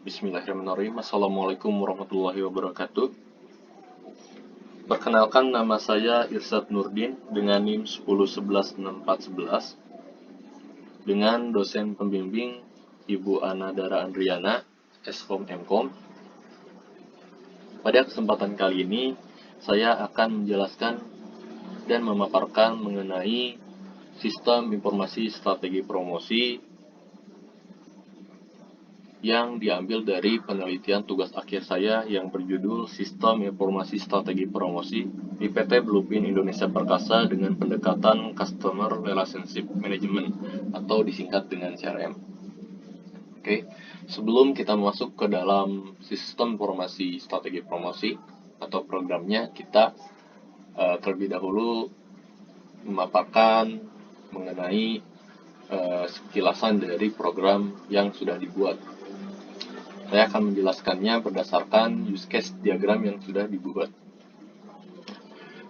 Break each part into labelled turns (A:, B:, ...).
A: Bismillahirrahmanirrahim. Assalamualaikum warahmatullahi wabarakatuh. Perkenalkan, nama saya Irsad Nurdin dengan NIM 1011641 dengan dosen pembimbing Ibu Ana Dara Andriana, Skom Mkom. Pada kesempatan kali ini, saya akan menjelaskan dan memaparkan mengenai sistem informasi strategi promosi yang diambil dari penelitian tugas akhir saya yang berjudul Sistem Informasi Strategi Promosi di PT Blueprint Indonesia Perkasa dengan pendekatan Customer Relationship Management atau disingkat dengan CRM. Oke, sebelum kita masuk ke dalam sistem informasi strategi promosi atau programnya, kita terlebih dahulu memaparkan mengenai sekilasan dari program yang sudah dibuat. Saya akan menjelaskannya berdasarkan use case diagram yang sudah dibuat.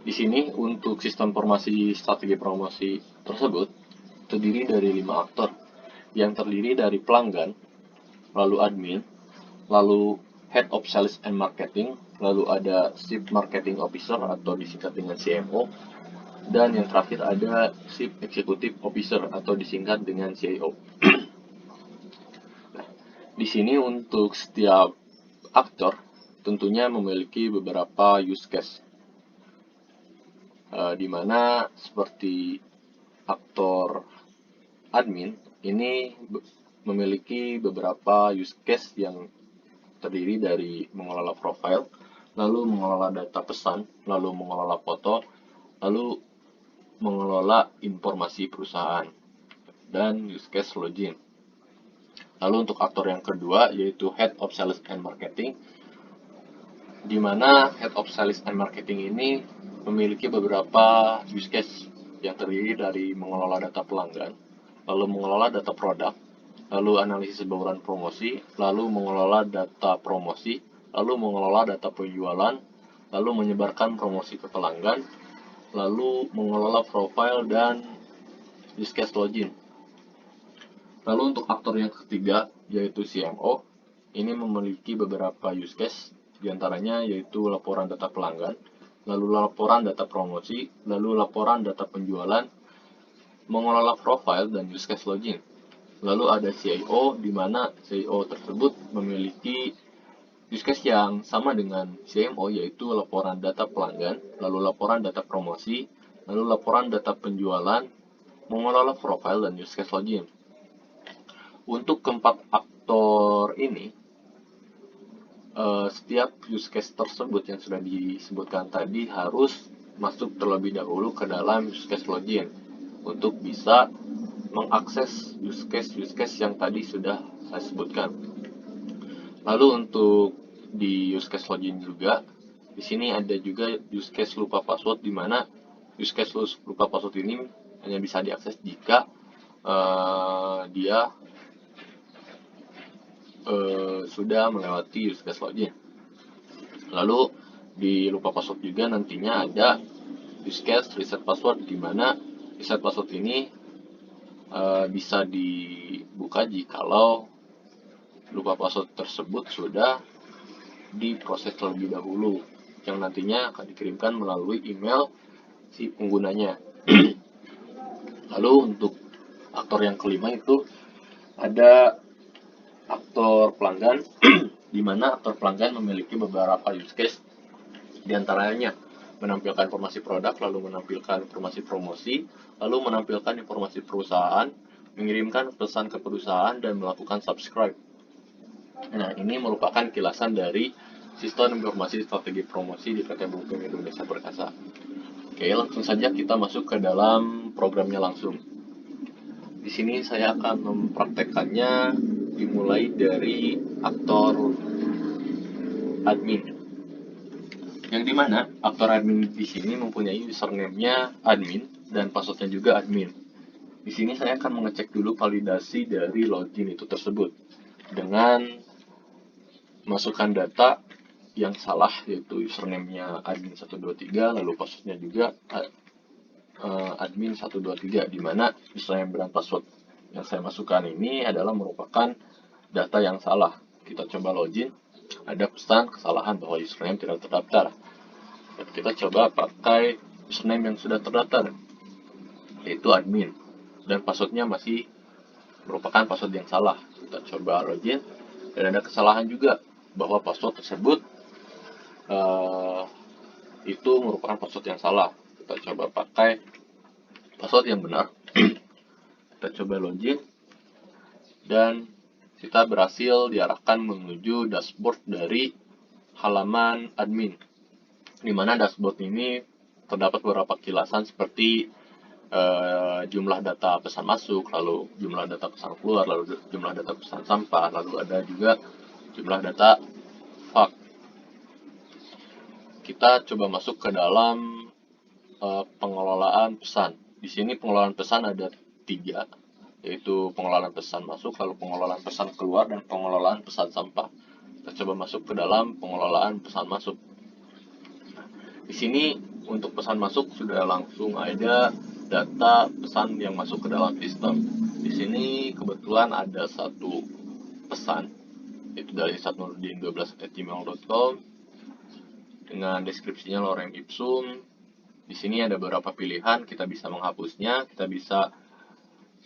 A: Di sini untuk sistem informasi strategi promosi tersebut terdiri dari 5 aktor yang terdiri dari pelanggan, lalu admin, lalu head of sales and marketing, lalu ada chief marketing officer atau disingkat dengan CMO, dan yang terakhir ada chief executive officer atau disingkat dengan CIO. Di sini untuk setiap aktor tentunya memiliki beberapa use case, di mana seperti aktor admin ini memiliki beberapa use case yang terdiri dari mengelola profile, lalu mengelola data pesan, lalu mengelola foto, lalu mengelola informasi perusahaan, dan use case login. Lalu untuk aktor yang kedua yaitu Head of Sales and Marketing, di mana Head of Sales and Marketing ini memiliki beberapa use case yang terdiri dari mengelola data pelanggan, lalu mengelola data produk, lalu analisis bauran promosi, lalu mengelola data promosi, lalu mengelola data penjualan, lalu menyebarkan promosi ke pelanggan, lalu mengelola profile dan use case login. Lalu untuk aktor yang ketiga yaitu CMO, ini memiliki beberapa use case, diantaranya yaitu laporan data pelanggan, lalu laporan data promosi, lalu laporan data penjualan, mengelola profile dan use case login. Lalu ada CIO, di mana CIO tersebut memiliki use case yang sama dengan CMO, yaitu laporan data pelanggan, lalu laporan data promosi, lalu laporan data penjualan, mengelola profile dan use case login. Untuk keempat aktor ini, setiap use case tersebut yang sudah disebutkan tadi harus masuk terlebih dahulu ke dalam use case login untuk bisa mengakses use case yang tadi sudah saya sebutkan. Lalu untuk di use case login juga, di sini ada juga use case lupa password, di mana use case lupa password ini hanya bisa diakses jika dia sudah melewati use case login. Lalu di lupa password juga nantinya ada use case reset password, di mana reset password ini bisa dibuka jikalau lupa password tersebut sudah diproses terlebih dahulu, yang nantinya akan dikirimkan melalui email si penggunanya. Lalu untuk aktor yang kelima itu ada aktor pelanggan, di mana aktor pelanggan memiliki beberapa use case, diantaranya menampilkan informasi produk, lalu menampilkan informasi promosi, lalu menampilkan informasi perusahaan, mengirimkan pesan ke perusahaan, dan melakukan subscribe. Nah, ini merupakan kilasan dari sistem informasi strategi promosi di PT Blueprint Indonesia Perkasa. Oke, langsung saja kita masuk ke dalam programnya langsung. Di sini saya akan mempraktekkannya dimulai dari aktor admin, yang dimana aktor admin di sini mempunyai username-nya admin dan password-nya juga admin. Di sini saya akan mengecek dulu validasi dari login itu tersebut dengan masukkan data yang salah, yaitu username-nya admin 123, lalu password-nya juga admin 123, di mana username dan password yang saya masukkan ini adalah merupakan data yang salah. kita coba login, ada pesan kesalahan bahwa username tidak terdaftar. Dan kita coba pakai username yang sudah terdaftar, yaitu admin. Dan passwordnya masih merupakan password yang salah. Kita coba login, dan ada kesalahan juga bahwa password tersebut itu merupakan password yang salah. Kita coba pakai password yang benar. Kita coba login, dan kita berhasil diarahkan menuju dashboard dari halaman admin, di mana dashboard ini terdapat beberapa kilasan seperti jumlah data pesan masuk, lalu jumlah data pesan keluar, lalu jumlah data pesan sampah, lalu ada juga jumlah data fax. Kita coba masuk ke dalam pengelolaan pesan. Di sini pengelolaan pesan ada 3, yaitu pengelolaan pesan masuk, lalu pengelolaan pesan keluar, dan pengelolaan pesan sampah. Kita coba masuk ke dalam pengelolaan pesan masuk. Di sini untuk pesan masuk sudah langsung ada data pesan yang masuk ke dalam sistem. Di sini kebetulan ada satu pesan, itu dari satnurdin12@gmail.com dengan deskripsinya lorem ipsum. Di sini ada beberapa pilihan, kita bisa menghapusnya, kita bisa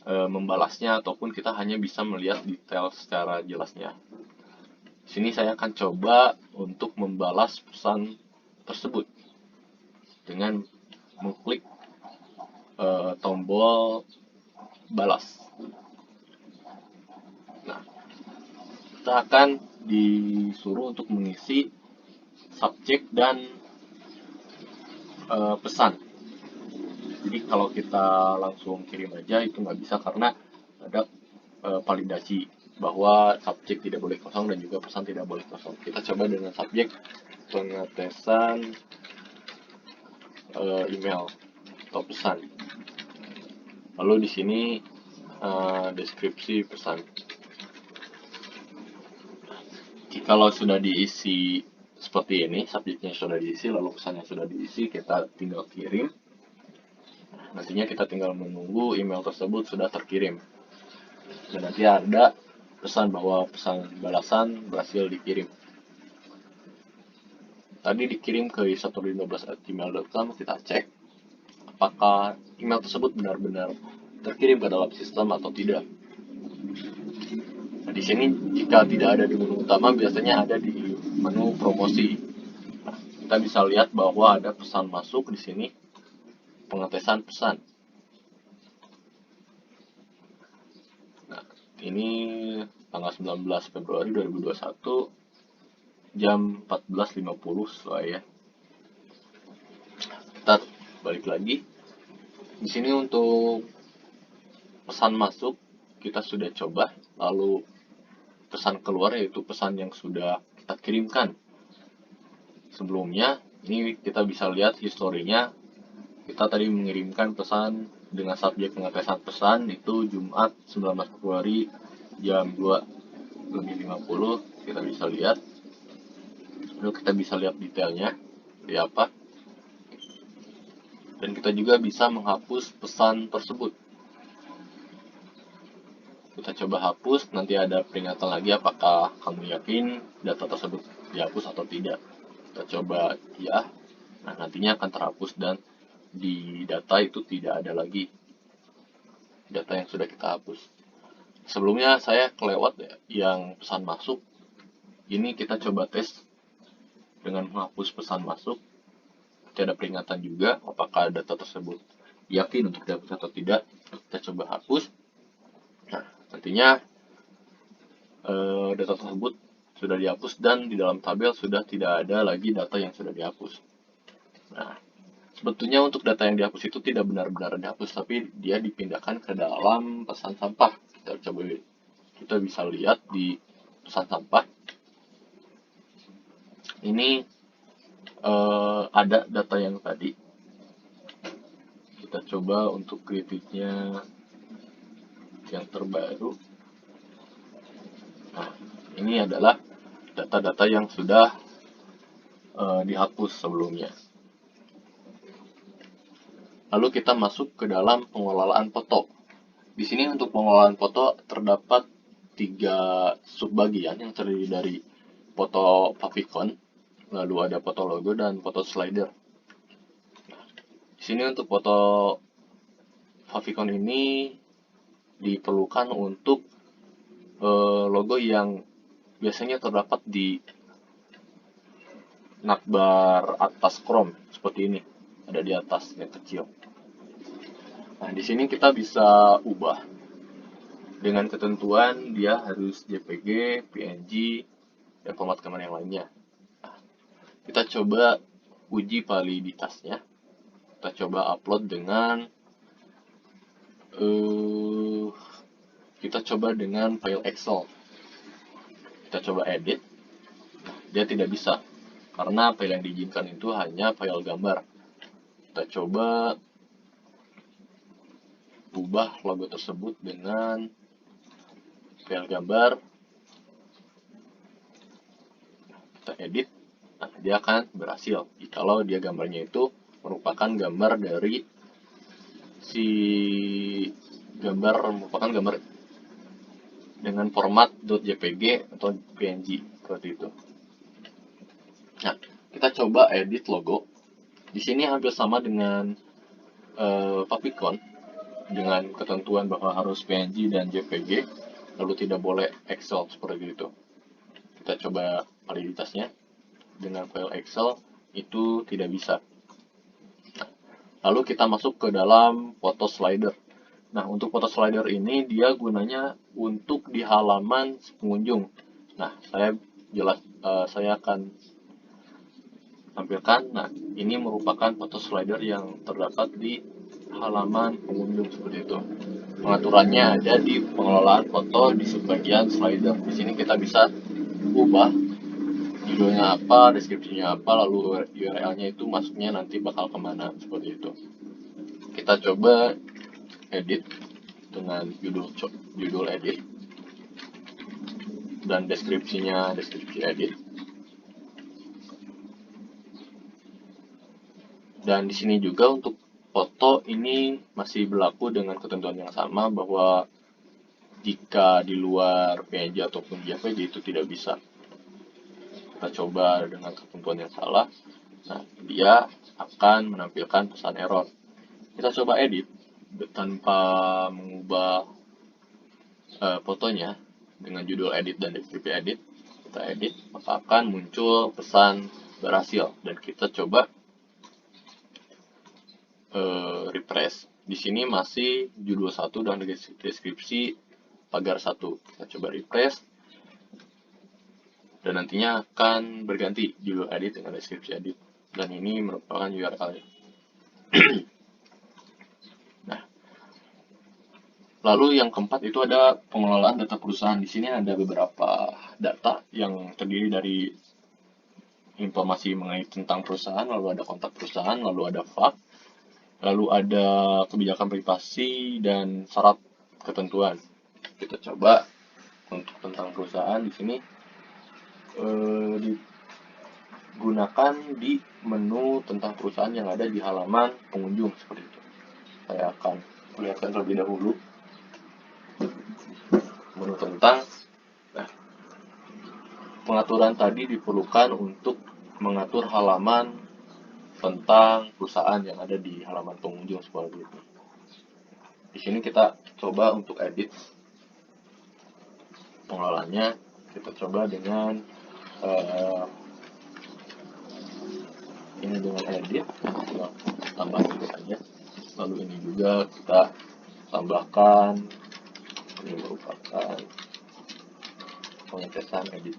A: membalasnya, ataupun kita hanya bisa melihat detail secara jelasnya. Di sini saya akan coba untuk membalas pesan tersebut dengan mengklik tombol balas. Nah, kita akan disuruh untuk mengisi subjek dan pesan. Jadi kalau kita langsung kirim aja itu nggak bisa, karena ada validasi bahwa subjek tidak boleh kosong dan juga pesan tidak boleh kosong. Kita coba dengan subjek pengetesan email atau pesan. Lalu di sini deskripsi pesan. Kalau sudah diisi seperti ini, subjeknya sudah diisi, lalu pesannya sudah diisi, kita tinggal kirim. Nantinya kita tinggal menunggu email tersebut sudah terkirim, dan nanti ada pesan bahwa pesan balasan berhasil dikirim. Tadi dikirim ke satnurdin12@gmail.com. Kita cek apakah email tersebut benar-benar terkirim ke dalam sistem atau tidak. Nah, di sini jika tidak ada di menu utama, biasanya ada di menu promosi. Nah, kita bisa lihat bahwa ada pesan masuk di sini, pengetesan pesan. Nah, ini tanggal 19 Februari 2021 jam 14.50 sesuai ya. Kita balik lagi. Di sini untuk pesan masuk kita sudah coba, lalu pesan keluar yaitu pesan yang sudah kita kirimkan sebelumnya. Ini kita bisa lihat historinya. Kita tadi mengirimkan pesan dengan subjek pengetesan pesan itu Jumat 19 Februari jam 2:50. Kita bisa lihat. Lalu kita bisa lihat detailnya seperti apa. Dan kita juga bisa menghapus pesan tersebut. Kita coba hapus, nanti ada peringatan lagi apakah kamu yakin data tersebut dihapus atau tidak. Kita coba ya. Nah, nantinya akan terhapus dan di data itu tidak ada lagi data yang sudah kita hapus. Sebelumnya saya kelewat ya, yang pesan masuk. Ini kita coba tes dengan menghapus pesan masuk. Nanti ada peringatan juga apakah data tersebut yakin untuk dihapus atau tidak. Kita coba hapus. Nah, nantinya data tersebut sudah dihapus dan di dalam tabel sudah tidak ada lagi data yang sudah dihapus. Nah, sebetulnya untuk data yang dihapus itu tidak benar-benar dihapus, tapi dia dipindahkan ke dalam pesan sampah. Kita bisa lihat di pesan sampah. Ini ada data yang tadi. Kita coba untuk kritiknya yang terbaru. Nah, ini adalah data-data yang sudah dihapus sebelumnya. Lalu kita masuk ke dalam pengelolaan foto. Di sini untuk pengelolaan foto terdapat 3 subbagian yang terdiri dari foto favicon, lalu ada foto logo dan foto slider. Di sini untuk foto favicon ini diperlukan untuk logo yang biasanya terdapat di navbar atas Chrome seperti ini, ada di atas yang kecil. Nah, di sini kita bisa ubah dengan ketentuan dia harus JPG, PNG, dan format gambar yang lainnya. Nah, kita coba uji validitasnya. Kita coba upload dengan file Excel. Kita coba edit. Dia tidak bisa karena file yang diizinkan itu hanya file gambar. Kita coba ubah logo tersebut dengan file gambar. Kita edit. Nah, dia akan berhasil jikalau dia gambarnya itu merupakan gambar dari merupakan gambar dengan format .jpg atau png seperti itu. Nah, kita coba edit logo. Di sini hampir sama dengan favicon, dengan ketentuan bahwa harus PNG dan JPG, lalu tidak boleh Excel seperti itu. Kita coba validitasnya. Dengan file Excel itu tidak bisa. Nah, lalu kita masuk ke dalam foto slider. Nah, untuk foto slider ini dia gunanya untuk di halaman pengunjung. Nah, saya akan tampilkan. Nah, ini merupakan foto slider yang terdapat di halaman pengunjung seperti itu. Pengaturannya ada di pengelolaan foto di subbagian slider. Di sini kita bisa ubah judulnya apa, deskripsinya apa, lalu URL-nya itu masuknya nanti bakal kemana seperti itu. Kita coba edit dengan judul edit dan deskripsinya deskripsi edit. Dan di sini juga untuk foto ini masih berlaku dengan ketentuan yang sama bahwa jika di luar PNG ataupun JPG itu tidak bisa. Kita coba dengan ketentuan yang salah. Nah, dia akan menampilkan pesan error. Kita coba edit tanpa mengubah fotonya dengan judul edit dan deskripsi edit. Kita edit, maka akan muncul pesan berhasil dan kita coba refresh. Di sini masih judul 1 dan deskripsi pagar 1. Kita coba refresh dan nantinya akan berganti judul edit dengan deskripsi edit, dan ini merupakan URL. Nah, lalu yang keempat itu ada pengelolaan data perusahaan. Di sini ada beberapa data yang terdiri dari informasi mengenai tentang perusahaan, lalu ada kontak perusahaan, lalu ada FAQ, lalu ada kebijakan privasi dan syarat ketentuan. Kita coba untuk tentang perusahaan di sini digunakan di menu tentang perusahaan yang ada di halaman pengunjung seperti itu. Saya akan perlihatkan terlebih dahulu menu tentang. Nah, pengaturan tadi diperlukan untuk mengatur halaman tentang perusahaan yang ada di halaman pengunjung seperti itu. Di sini kita coba untuk edit pengelolaannya. Kita coba dengan ini dengan edit, kita tambah edit aja. Lalu ini juga kita tambahkan, ini merupakan pengetesan edit.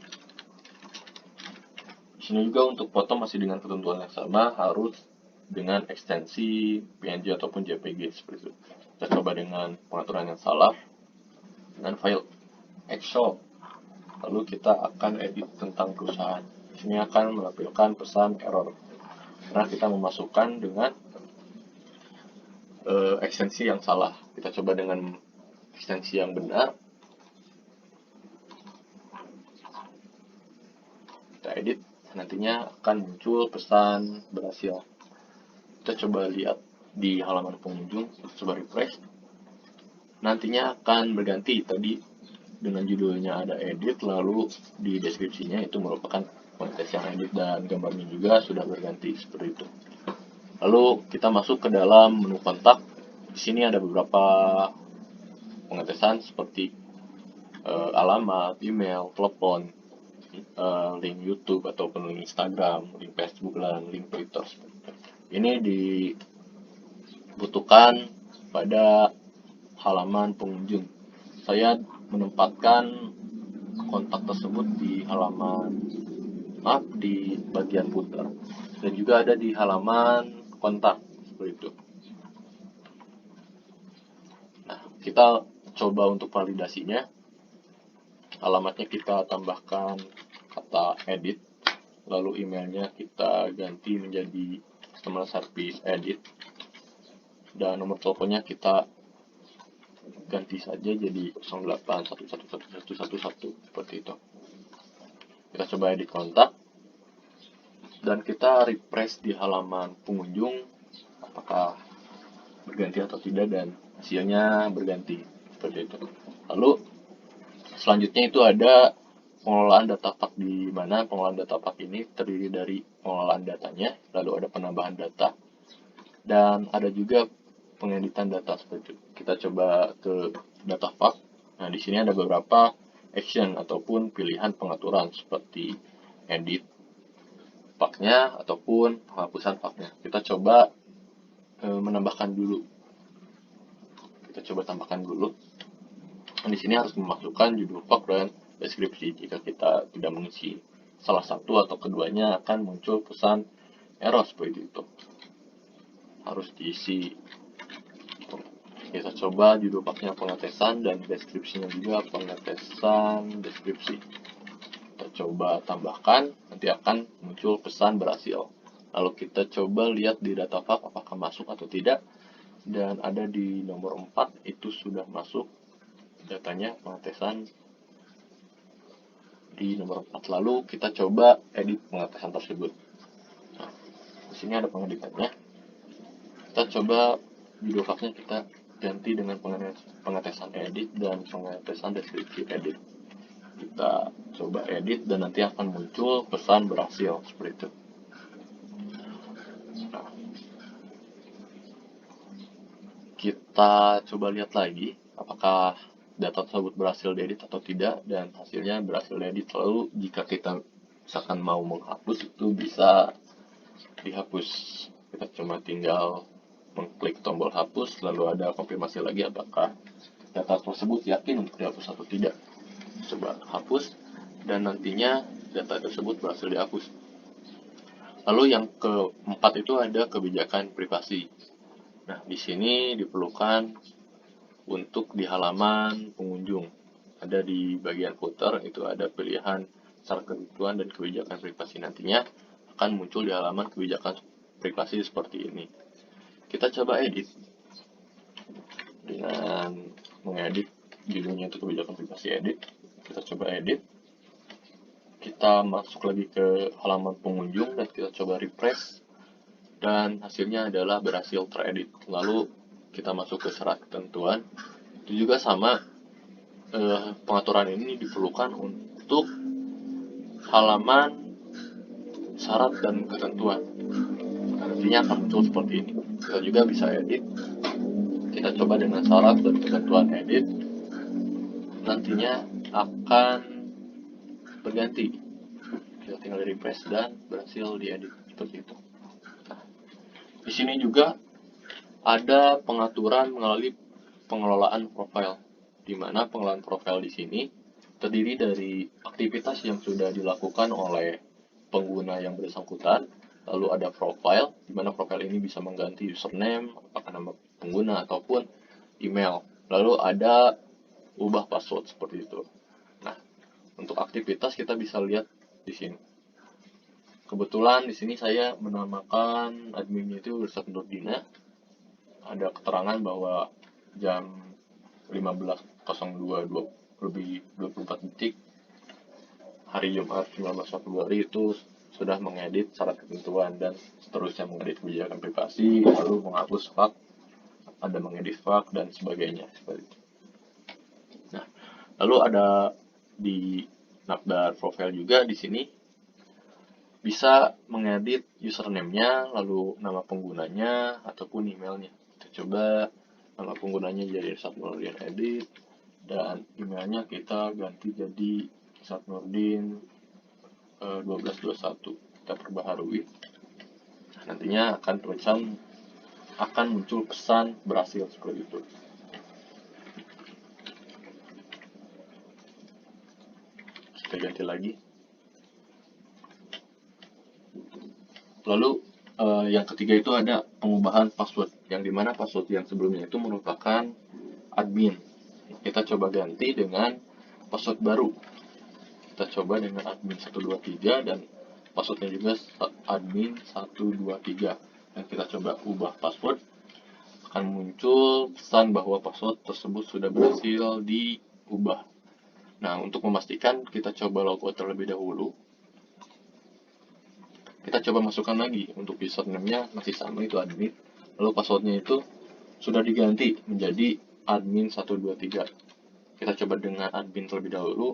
A: Di sini juga untuk foto masih dengan ketentuan yang sama, harus dengan ekstensi PNG ataupun JPG seperti itu. Kita coba dengan pengaturan yang salah dengan file Excel. Lalu kita akan edit tentang perusahaan. Di sini akan menampilkan pesan error karena kita memasukkan dengan ekstensi yang salah. Kita coba dengan ekstensi yang benar. Kita edit, nantinya akan muncul pesan berhasil. Kita coba lihat di halaman pengunjung, coba refresh. Nantinya akan berganti tadi dengan judulnya ada edit, lalu di deskripsinya itu merupakan kontes yang edit dan gambarnya juga sudah berganti seperti itu. Lalu kita masuk ke dalam menu kontak. Di sini ada beberapa pengetesan seperti alamat, email, telepon, link YouTube ataupun link Instagram, link Facebook, dan link Twitter. Ini dibutuhkan pada halaman pengunjung. Saya menempatkan kontak tersebut di di bagian footer, dan juga ada di halaman kontak seperti itu. Nah, kita coba untuk validasinya. Alamatnya kita tambahkan kata edit, lalu emailnya kita ganti menjadi customer service edit, dan nomor teleponnya kita ganti saja jadi 08111111 seperti itu. Kita coba edit kontak dan kita refresh di halaman pengunjung apakah berganti atau tidak, dan hasilnya berganti seperti itu. Lalu selanjutnya itu ada pengelolaan data pak, di mana pengelolaan data pak ini terdiri dari pengelolaan datanya, lalu ada penambahan data, dan ada juga pengeditan data seperti itu. Kita coba ke data pak. Nah, di sini ada beberapa action ataupun pilihan pengaturan seperti edit paknya ataupun penghapusan paknya. Kita coba menambahkan dulu. Kita coba tambahkan dulu. Di sini harus memasukkan judul pak dan deskripsi. Jika kita tidak mengisi salah satu atau keduanya, akan muncul pesan error seperti itu. Harus diisi. Kita coba judul paknya pengetesan dan deskripsinya juga pengetesan deskripsi. Kita coba tambahkan, nanti akan muncul pesan berhasil. Lalu kita coba lihat di data pak apakah masuk atau tidak, dan ada di nomor 4 itu sudah masuk datanya pengetesan di nomor 4. Lalu kita coba edit pengetesan tersebut. Nah, di sini ada pengeditannya. Kita coba judul paknya kita ganti dengan pengetesan edit dan pengetesan deskripsi edit. Kita coba edit dan nanti akan muncul pesan berhasil seperti itu. Nah, kita coba lihat lagi apakah data tersebut berhasil diedit atau tidak, dan hasilnya berhasil diedit. Lalu jika kita misalkan mau menghapus, itu bisa dihapus. Kita cuma tinggal mengklik tombol hapus, lalu ada konfirmasi lagi apakah data tersebut yakin untuk dihapus atau tidak. Coba hapus dan nantinya data tersebut berhasil dihapus. Lalu yang keempat itu ada kebijakan privasi. Nah, di sini diperlukan untuk di halaman pengunjung. Ada di bagian footer itu ada pilihan syarat ketentuan dan kebijakan privasi. Nantinya akan muncul di halaman kebijakan privasi seperti ini. Kita coba edit dengan mengedit judulnya itu kebijakan privasi edit. Kita coba edit. Kita masuk lagi ke halaman pengunjung dan kita coba refresh, dan hasilnya adalah berhasil teredit. Lalu kita masuk ke syarat ketentuan. Itu juga sama, pengaturan ini diperlukan untuk halaman syarat dan ketentuan. Nantinya akan muncul seperti ini. Kita juga bisa edit. Kita coba dengan syarat dan ketentuan edit. Nantinya akan berganti. Kita tinggal refresh dan berhasil diedit seperti itu. Nah, di sini juga ada pengaturan melalui pengelolaan profil, di mana pengelolaan profil di sini terdiri dari aktivitas yang sudah dilakukan oleh pengguna yang bersangkutan. Lalu ada profile, di mana profile ini bisa mengganti username, apakah nama pengguna ataupun email. Lalu ada ubah password seperti itu. Nah, untuk aktivitas kita bisa lihat di sini. Kebetulan di sini saya menamakan adminnya itu Ustadz Nurdina. Ada keterangan bahwa jam 15.02 lebih 24 detik hari Jumat 19 Februari itu sudah mengedit syarat ketentuan dan seterusnya mengedit kebijakan privasi, lalu menghapus fak, ada mengedit fak dan sebagainya seperti itu. Nah, Lalu ada di navbar profile juga di sini bisa mengedit username-nya, lalu nama penggunanya ataupun emailnya. Kita coba nama penggunanya jadi Satnurdin edit dan emailnya kita ganti jadi Satnurdin 1221. Kita perbaharui. Nantinya akan muncul pesan berhasil seperti itu. Kita ganti lagi. Lalu yang ketiga itu ada pengubahan password, yang dimana password yang sebelumnya itu merupakan admin. Kita coba ganti dengan password baru. Kita coba dengan admin 123 dan passwordnya juga admin 123. Dan kita coba ubah password, akan muncul pesan bahwa password tersebut sudah berhasil diubah. Nah, untuk memastikan kita coba logout terlebih dahulu. Kita coba masukkan lagi, untuk username-nya masih sama, itu admin. Lalu passwordnya itu sudah diganti menjadi admin 123. Kita coba dengan admin terlebih dahulu.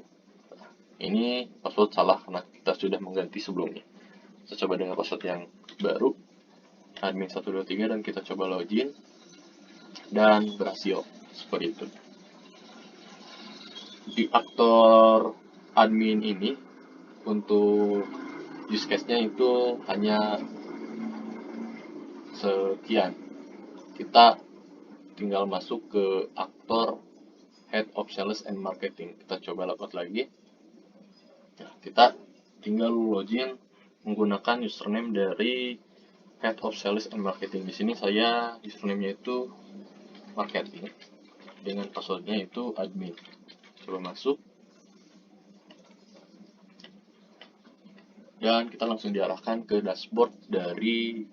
A: Ini password salah karena kita sudah mengganti sebelumnya. Kita coba dengan password yang baru, admin 123, dan kita coba login dan berhasil seperti itu. Di aktor admin ini untuk use case-nya itu hanya sekian. Kita tinggal masuk ke aktor Head of Sales and Marketing. Kita coba logout lagi. Nah, kita tinggal login menggunakan username dari Head of Sales and Marketing. Di sini saya username-nya itu marketing dengan passwordnya itu admin. Coba masuk dan kita langsung diarahkan ke dashboard dari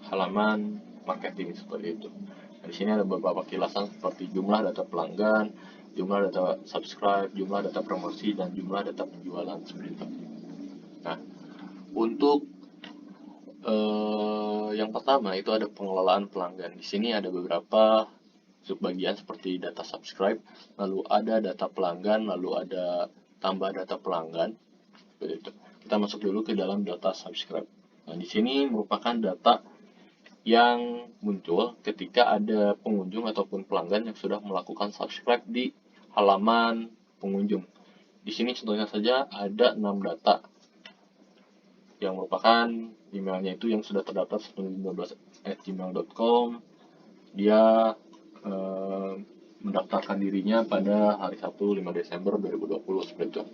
A: halaman marketing seperti itu. Nah, di sini ada beberapa kilasan seperti jumlah data pelanggan, jumlah data subscribe, jumlah data promosi, dan jumlah data penjualan seperti itu. Nah, untuk yang pertama itu ada pengelolaan pelanggan. Di sini ada beberapa subbagian seperti data subscribe, lalu ada data pelanggan, lalu ada tambah data pelanggan. Seperti itu. Kita masuk dulu ke dalam data subscribe. Nah, di sini merupakan data yang muncul ketika ada pengunjung ataupun pelanggan yang sudah melakukan subscribe di halaman pengunjung. Di sini contohnya saja ada 6 data yang merupakan emailnya itu yang sudah terdaftar 115@gmail.com. Dia mendaftarkan dirinya pada hari Sabtu 5 Desember 2020 seperti itu.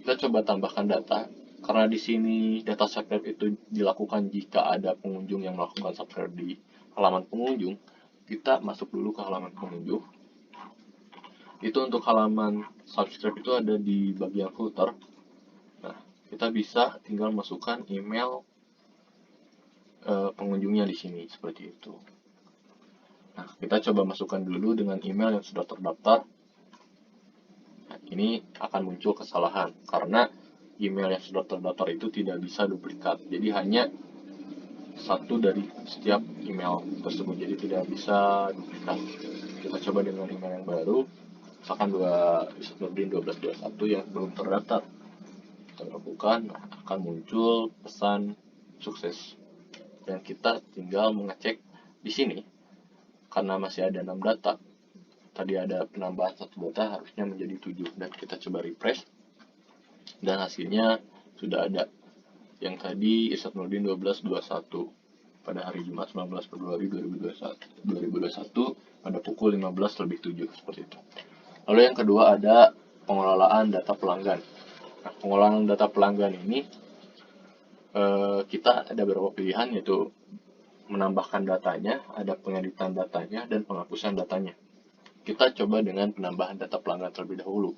A: Kita coba tambahkan data. Karena di sini data subscribe itu dilakukan jika ada pengunjung yang melakukan subscribe di halaman pengunjung, kita masuk dulu ke halaman pengunjung. Itu untuk halaman subscribe itu ada di bagian footer. Nah, kita bisa tinggal masukkan email pengunjungnya di sini seperti itu. Nah, kita coba masukkan dulu dengan email yang sudah terdaftar. Nah, ini akan muncul kesalahan karena email yang sudah terdaftar itu tidak bisa duplikat. Jadi hanya satu dari setiap email tersebut, jadi tidak bisa duplikat. Kita coba dengan email yang baru, misalkan Satnurdin 1221 yang belum terdaftar. Kita lakukan, akan muncul pesan sukses. Dan kita tinggal mengecek di sini. Karena masih ada 6 data, tadi ada penambahan 1 data harusnya menjadi 7, dan kita coba refresh dan hasilnya sudah ada. Yang tadi Satnurdin 1221 pada hari Jumat 19 Februari 2021 pada pukul 15:07 seperti itu. Lalu yang kedua ada pengelolaan data pelanggan. Nah, pengelolaan data pelanggan ini kita ada beberapa pilihan, yaitu menambahkan datanya, ada pengeditan datanya, dan penghapusan datanya. Kita coba dengan penambahan data pelanggan terlebih dahulu.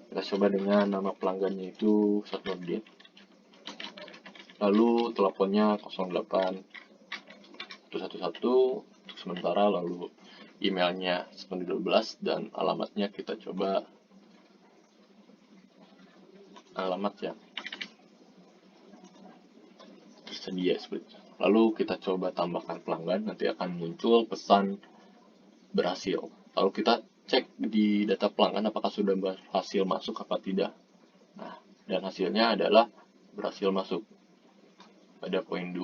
A: Kita coba dengan nama pelanggannya itu Satnurdin. Lalu teleponnya 08 111 untuk sementara, lalu emailnya 912 dan alamatnya kita coba alamat yang tersedia seperti itu. Lalu kita coba tambahkan pelanggan, nanti akan muncul pesan berhasil. Lalu kita cek di data pelanggan apakah sudah berhasil masuk apa tidak. Nah, dan hasilnya adalah berhasil masuk. Pada poin 2,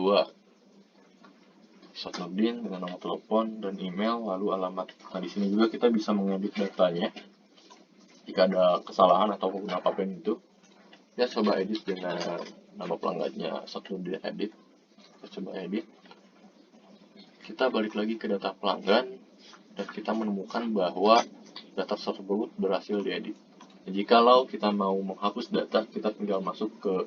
A: Nurdin dengan nomor telepon dan email lalu alamat. Nah, di sini juga kita bisa mengedit datanya. Jika ada kesalahan atau apapun itu, ya coba edit dengan nama pelanggannya Nurdin edit. Kita coba edit. Kita balik lagi ke data pelanggan dan kita menemukan bahwa data tersebut berhasil diedit. Jikalau kita mau menghapus data, kita tinggal masuk ke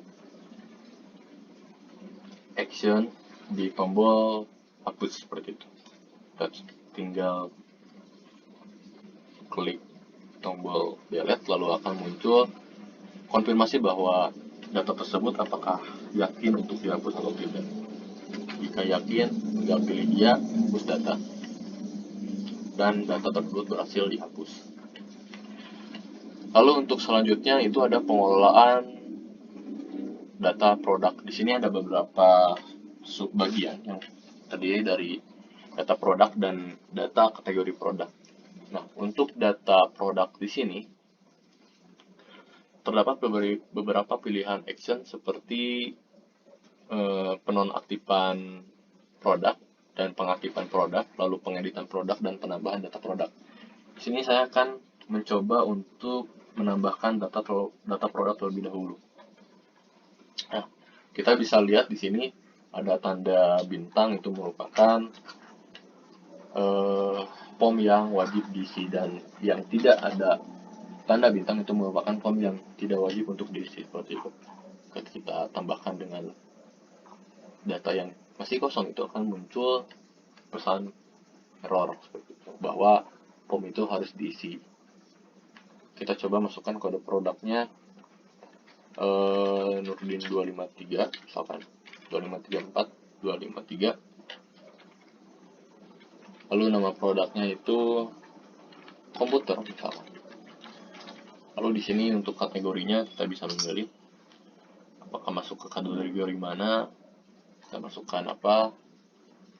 A: action di tombol hapus seperti itu. Kita tinggal klik tombol delete lalu akan muncul konfirmasi bahwa data tersebut apakah yakin untuk dihapus atau tidak. Jika yakin, tinggal pilih ya, hapus data, dan data tersebut berhasil dihapus. Lalu untuk selanjutnya itu ada pengelolaan data produk. Di sini ada beberapa subbagian yang terdiri dari data produk dan data kategori produk. Nah, untuk data produk di sini terdapat beberapa pilihan action seperti penonaktifan produk dan pengaktifan produk, lalu pengeditan produk dan penambahan data produk. Di sini saya akan mencoba untuk menambahkan data produk terlebih dahulu. Nah, kita bisa lihat di sini ada tanda bintang, itu merupakan form yang wajib diisi, dan yang tidak ada tanda bintang itu merupakan form yang tidak wajib untuk diisi seperti itu. Ketika kita tambahkan dengan data yang masih kosong, itu akan muncul pesan error seperti itu, bahwa form itu harus diisi. Kita coba masukkan kode produknya Nurdin 253, misalkan 2534 253. Lalu nama produknya itu komputer misalkan. Lalu di sini untuk kategorinya kita bisa memilih apakah masuk ke kategori mana, kita masukkan apa,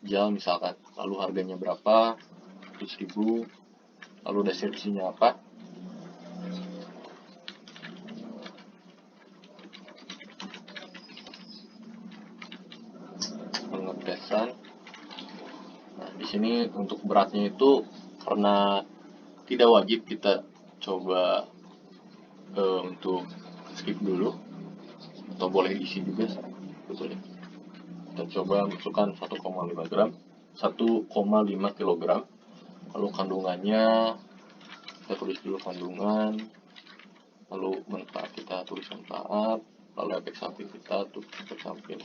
A: JAL misalkan, lalu harganya berapa, 100.000, lalu deskripsinya apa. Pengetesan. Nah, di sini untuk beratnya itu karena tidak wajib, kita coba untuk skip dulu, atau boleh isi juga sebetulnya. Kita coba masukkan 1,5 gram, 1,5 kg. Lalu kandungannya kita tulis dulu kandungan, lalu manfaat kita tulis manfaat, lalu efek samping kita tulis efek samping.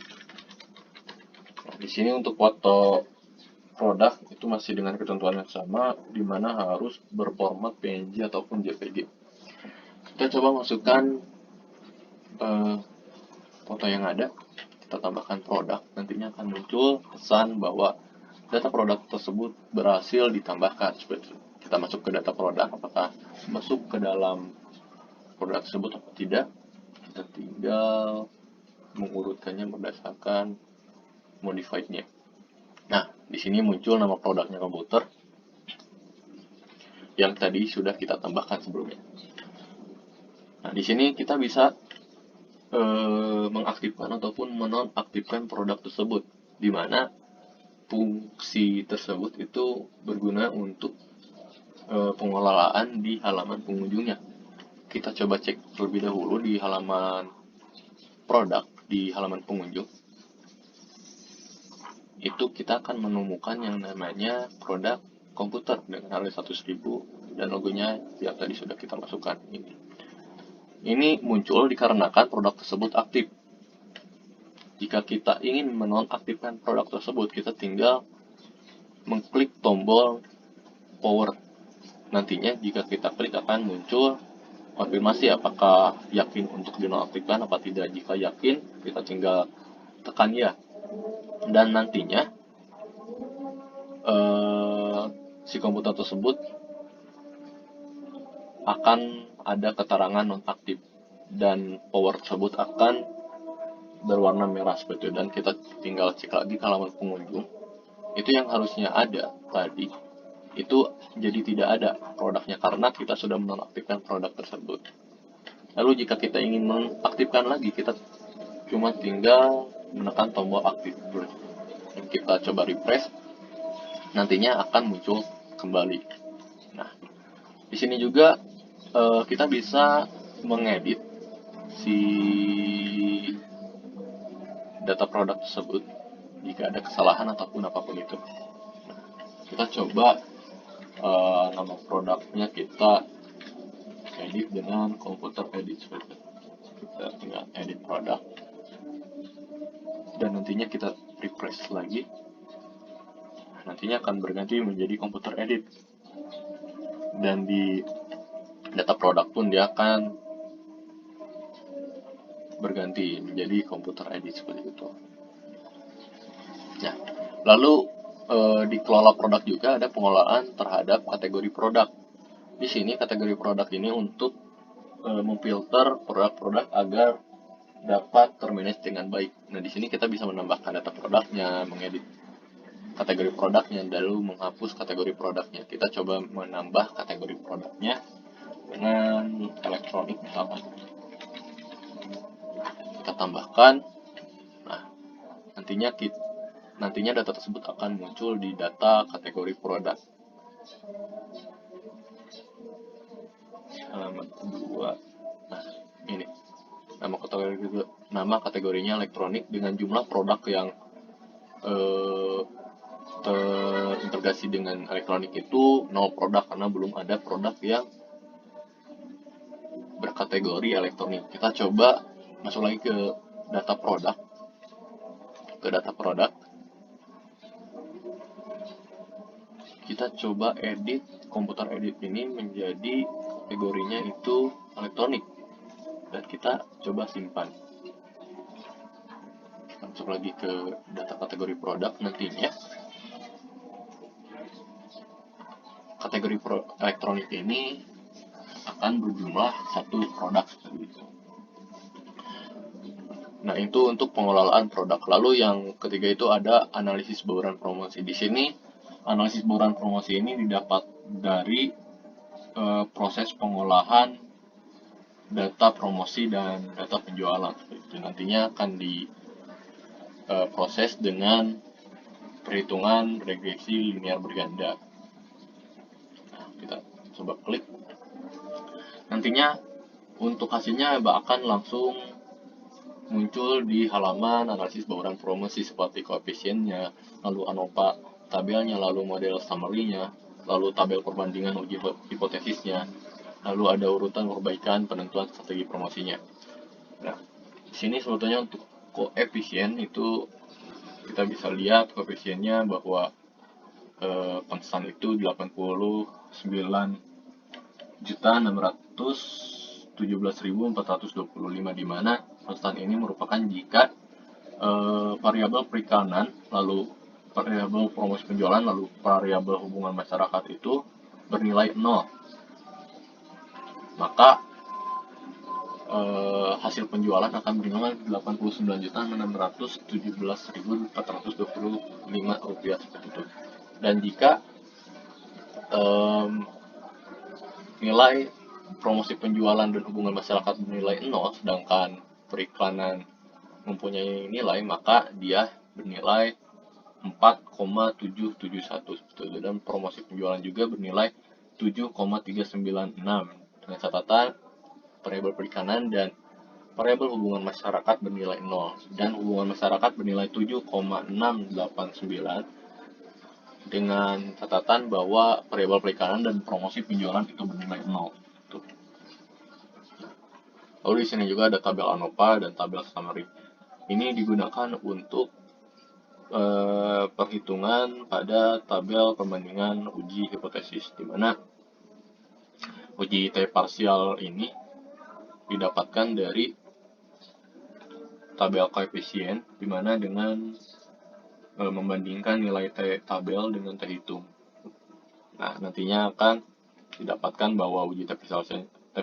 A: Nah, di sini untuk foto produk itu masih dengan ketentuan yang sama, di mana harus berformat PNG ataupun JPG. Kita coba masukkan foto yang ada, kita tambahkan produk, nantinya akan muncul pesan bahwa data produk tersebut berhasil ditambahkan. Seperti kita masuk ke data produk, apakah masuk ke dalam produk tersebut atau tidak, kita tinggal mengurutkannya berdasarkan modified-nya. Nah, di sini muncul nama produknya komputer yang tadi sudah kita tambahkan sebelumnya. Nah, di sini kita bisa mengaktifkan ataupun menonaktifkan produk tersebut, di mana fungsi tersebut itu berguna untuk pengelolaan di halaman pengunjungnya. Kita coba cek terlebih dahulu di halaman produk, di halaman pengunjung. Itu kita akan menemukan yang namanya produk komputer dengan harga 100.000 dan logonya yang tadi sudah kita masukkan. Ini muncul dikarenakan produk tersebut aktif. Jika kita ingin menonaktifkan produk tersebut, kita tinggal mengklik tombol power. Nantinya jika kita klik akan muncul konfirmasi apakah yakin untuk dinonaktifkan apa tidak. Jika yakin, kita tinggal tekan ya. Dan nantinya si komputer tersebut akan ada keterangan nonaktif dan power tersebut akan berwarna merah seperti itu, dan kita tinggal cek lagi ke halaman pengunjung. Itu yang harusnya ada tadi itu jadi tidak ada produknya karena kita sudah menonaktifkan produk tersebut. Lalu jika kita ingin mengaktifkan lagi, kita cuma tinggal menekan tombol aktif. Kita coba refresh, nantinya akan muncul kembali. Nah, di sini juga kita bisa mengedit si data produk tersebut jika ada kesalahan ataupun apapun itu. Kita coba nama produknya kita edit dengan komputer edit seperti itu. Kita tinggal edit produk dan nantinya kita refresh lagi, nantinya akan berganti menjadi komputer edit, dan di data produk pun dia akan berganti menjadi komputer edit seperti itu. Nah, lalu di kelola produk juga ada pengelolaan terhadap kategori produk. Di sini kategori produk ini untuk memfilter produk-produk agar dapat termanage dengan baik. Nah, di sini kita bisa menambahkan data produknya, mengedit kategori produknya, lalu menghapus kategori produknya. Kita coba menambah kategori produknya dengan elektronik misalkan. Kita tambahkan. Nah, nantinya data tersebut akan muncul di data kategori produk. Halaman kedua. Nah, ini nama kategorinya elektronik dengan jumlah produk yang terintegrasi dengan elektronik itu 0 produk karena belum ada produk yang berkategori elektronik. Kita coba masuk lagi ke data produk. Kita coba edit komputer edit ini menjadi kategorinya itu elektronik dan kita coba simpan. Kita masuk lagi ke data kategori produk. Nantinya kategori elektronik ini akan berjumlah 1 produk seperti itu. Nah, itu untuk pengelolaan produk. Lalu yang ketiga itu ada analisis bauran promosi. Di sini analisis bauran promosi ini didapat dari proses pengolahan data promosi dan data penjualan. Itu nantinya akan diproses dengan perhitungan regresi linear berganda. Nah, kita coba klik. Nantinya untuk hasilnya akan langsung muncul di halaman analisis bauran promosi seperti koefisiennya, lalu ANOVA tabelnya, lalu model summary-nya, lalu tabel perbandingan uji hipotesisnya, lalu ada urutan perbaikan penentuan strategi promosinya. Nah, di sini sebetulnya untuk koefisien itu kita bisa lihat koefisiennya bahwa konstan itu 89.617.425, di mana konstan ini merupakan jika variabel perikanan, lalu variabel promosi penjualan, lalu variabel hubungan masyarakat itu bernilai 0, maka hasil penjualan akan bernilai 89.617.425 rupiah seperti itu. Dan jika nilai promosi penjualan dan hubungan masyarakat bernilai 0, sedangkan periklanan mempunyai nilai, maka dia bernilai 4,771 seperti itu. Dan promosi penjualan juga bernilai 7,396 dengan catatan variabel perikanan dan variabel hubungan masyarakat bernilai 0, dan hubungan masyarakat bernilai 7,689 dengan catatan bahwa variabel perikanan dan promosi penjualan itu bernilai 0. Lalu di sini juga ada tabel ANOVA dan tabel summary. Ini digunakan untuk perhitungan pada tabel perbandingan uji hipotesis, di mana uji T parsial ini didapatkan dari tabel koefisien, di mana dengan membandingkan nilai T tabel dengan T hitung. Nah, nantinya akan didapatkan bahwa uji T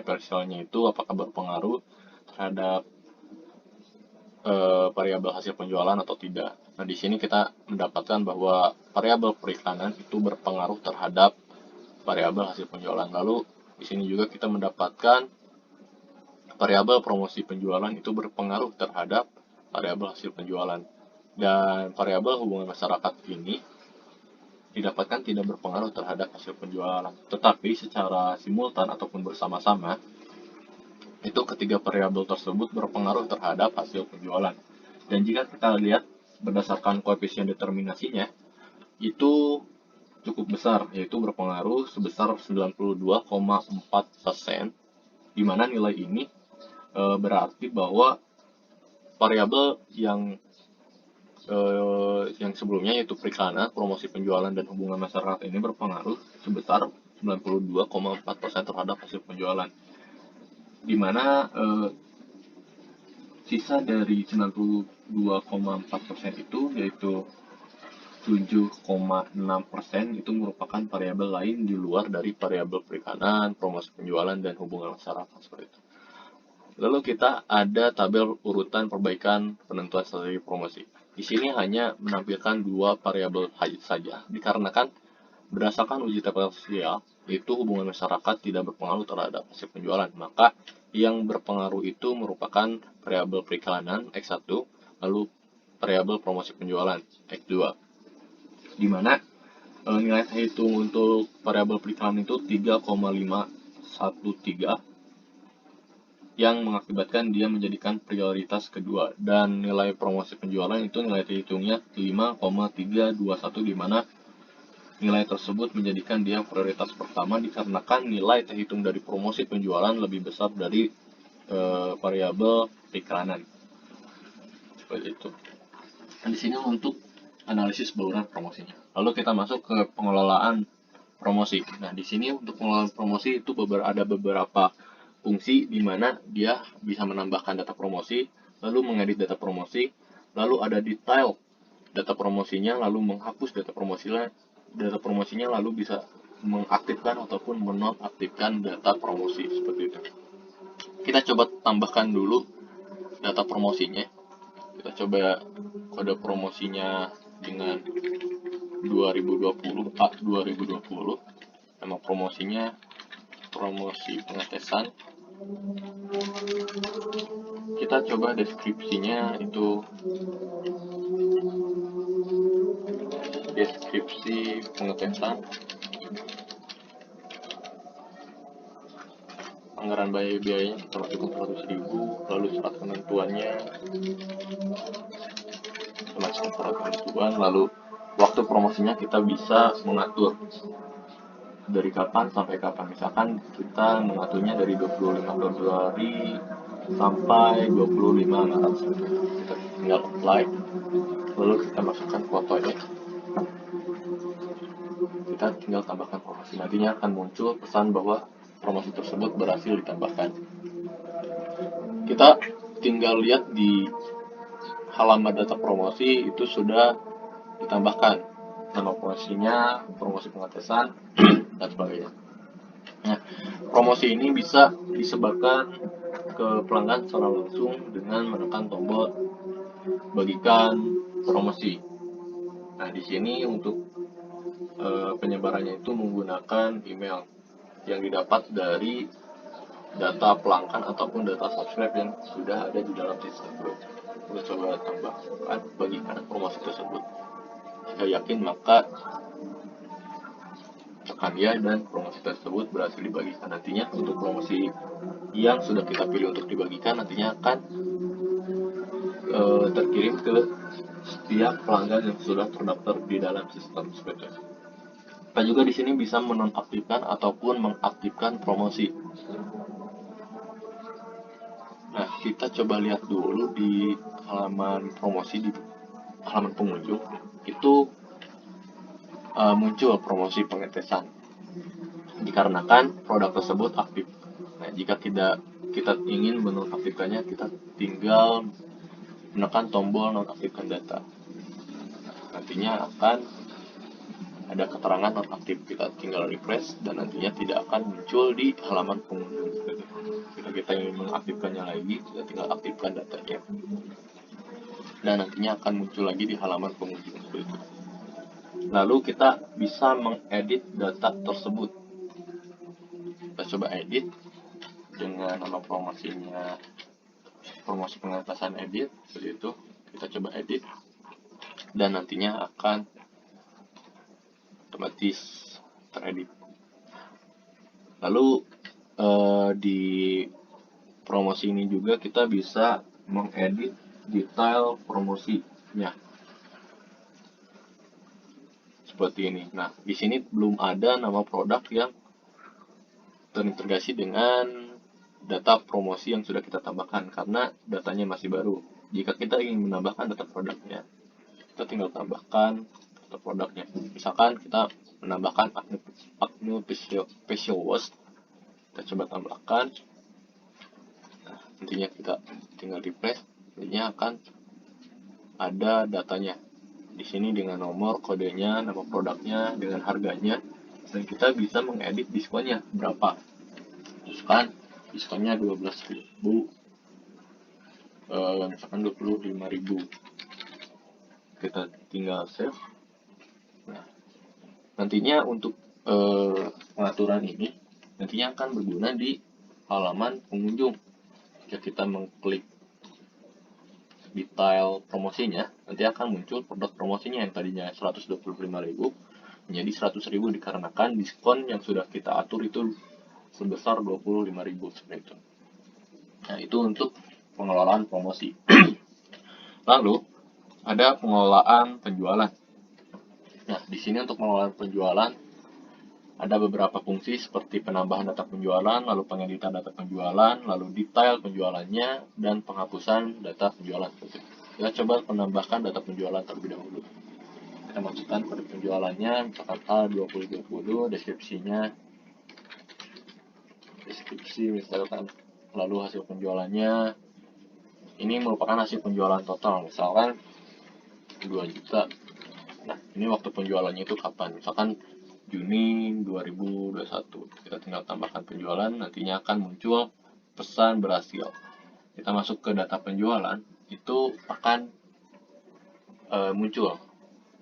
A: parsialnya itu apakah berpengaruh terhadap variabel hasil penjualan atau tidak. Nah, di sini kita mendapatkan bahwa variabel periklanan itu berpengaruh terhadap variabel hasil penjualan. Lalu di sini juga kita mendapatkan variabel promosi penjualan itu berpengaruh terhadap variabel hasil penjualan. Dan variabel hubungan masyarakat ini didapatkan tidak berpengaruh terhadap hasil penjualan. Tetapi secara simultan ataupun bersama-sama, itu ketiga variabel tersebut berpengaruh terhadap hasil penjualan. Dan jika kita lihat berdasarkan koefisien determinasinya, itu cukup besar, yaitu berpengaruh sebesar 92,4%, di mana nilai ini berarti bahwa variabel yang sebelumnya yaitu periklanan, promosi penjualan, dan hubungan masyarakat ini berpengaruh sebesar 92,4% terhadap hasil penjualan. Di mana sisa dari 92,4% itu yaitu 7,6% itu merupakan variabel lain di luar dari variabel periklanan, promosi penjualan, dan hubungan masyarakat seperti itu. Lalu kita ada tabel urutan perbaikan penentuan strategi promosi. Di sini hanya menampilkan dua variabel saja, dikarenakan berdasarkan uji tabel sosial, itu hubungan masyarakat tidak berpengaruh terhadap hasil penjualan. Maka yang berpengaruh itu merupakan variabel periklanan X1, lalu variabel promosi penjualan X2. Di mana nilai hitung untuk variabel periklanan itu 3,513 yang mengakibatkan dia menjadikan prioritas kedua, dan nilai promosi penjualan itu nilai hitungnya 5,321, di mana nilai tersebut menjadikan dia prioritas pertama dikarenakan nilai terhitung dari promosi penjualan lebih besar dari variabel periklanan. Seperti itu. Dan di sini untuk analisis bauran promosinya. Lalu kita masuk ke pengelolaan promosi. Nah, di sini untuk pengelolaan promosi itu ada beberapa fungsi di mana dia bisa menambahkan data promosi, lalu mengedit data promosi, lalu ada detail data promosinya, lalu menghapus data promosinya, lalu bisa mengaktifkan ataupun menonaktifkan data promosi seperti itu. Kita coba tambahkan dulu data promosinya. Kita coba kode promosinya dengan 2020. Nama promosinya promosi pengetesan. Kita coba deskripsinya itu deskripsi pengetesan, anggaran biayanya setelah cukup 100.000, lalu syarat penentuannya semacam syarat penentuan, lalu waktu promosinya kita bisa mengatur dari kapan sampai kapan. Misalkan kita mengaturnya dari 25 Februari sampai 25 Maret. Kita tinggal apply, lalu kita masukkan fotonya, kita tinggal tambahkan promosi. Nantinya akan muncul pesan bahwa promosi tersebut berhasil ditambahkan. Kita tinggal lihat di halaman data promosi itu sudah ditambahkan nama promosinya, promosi pengetesan, dan sebagainya. Nah, promosi ini bisa disebarkan ke pelanggan secara langsung dengan menekan tombol bagikan promosi. Nah, di sini untuk penyebarannya itu menggunakan email yang didapat dari data pelanggan ataupun data subscribe yang sudah ada di dalam sistem. Kita coba tambahkan bagikan promosi tersebut. Jika yakin, maka tekan ya, dan promosi tersebut berhasil dibagikan. Nantinya untuk promosi yang sudah kita pilih untuk dibagikan nantinya akan terkirim ke setiap pelanggan yang sudah terdaftar di dalam sistem seperti itu. Kita juga di sini bisa menonaktifkan ataupun mengaktifkan promosi. Nah, kita coba lihat dulu di halaman promosi, di halaman pengunjung itu muncul promosi pengetesan dikarenakan produk tersebut aktif. Nah, jika kita ingin menonaktifkannya, kita tinggal menekan tombol nonaktifkan data. Nantinya akan ada keterangan nonaktif. Kita tinggal refresh dan nantinya tidak akan muncul di halaman pengunjung. Jika kita ingin mengaktifkannya lagi, kita tinggal aktifkan datanya. dan nantinya akan muncul lagi di halaman pengunjung seperti itu. Lalu kita bisa mengedit data tersebut. Kita coba edit dengan nama promosinya, promosi pengentasan edit seperti itu. Kita coba edit dan nantinya akan otomatis teredit. Lalu di promosi ini juga kita bisa mengedit detail promosinya seperti ini. Nah, di sini belum ada nama produk yang terintegrasi dengan data promosi yang sudah kita tambahkan karena datanya masih baru. Jika kita ingin menambahkan data produknya, kita tinggal tambahkan data produknya. Misalkan kita menambahkan acne facial wash, kita coba tambahkan. Nah, nantinya kita tinggal refresh, nantinya akan ada datanya di sini dengan nomor, kodenya, nama produknya, dengan harganya, dan kita bisa mengedit diskonnya berapa. Misalkan diskonnya 12.000, misalkan 25.000, kita tinggal save. Nah, nantinya untuk pengaturan ini nantinya akan berguna di halaman pengunjung. Jika kita mengklik detail promosinya, nanti akan muncul produk promosinya yang tadinya 125.000 menjadi 100.000 dikarenakan diskon yang sudah kita atur itu sebesar 25.000 seperti itu. Nah, itu untuk pengelolaan promosi. Lalu ada pengelolaan penjualan. Nah, di sini untuk pengelolaan penjualan ada beberapa fungsi seperti penambahan data penjualan, lalu pengeditan data penjualan, lalu detail penjualannya, dan penghapusan data penjualan. Kita coba menambahkan data penjualan terlebih dahulu. Kita masukkan kode penjualannya, misalkan A2020, deskripsinya, deskripsi misalkan, lalu hasil penjualannya. Ini merupakan hasil penjualan total, misalkan 2 juta. Nah, ini waktu penjualannya itu kapan? Misalkan Juni 2021. Kita tinggal tambahkan penjualan, nantinya akan muncul pesan berhasil. Kita masuk ke data penjualan, itu akan muncul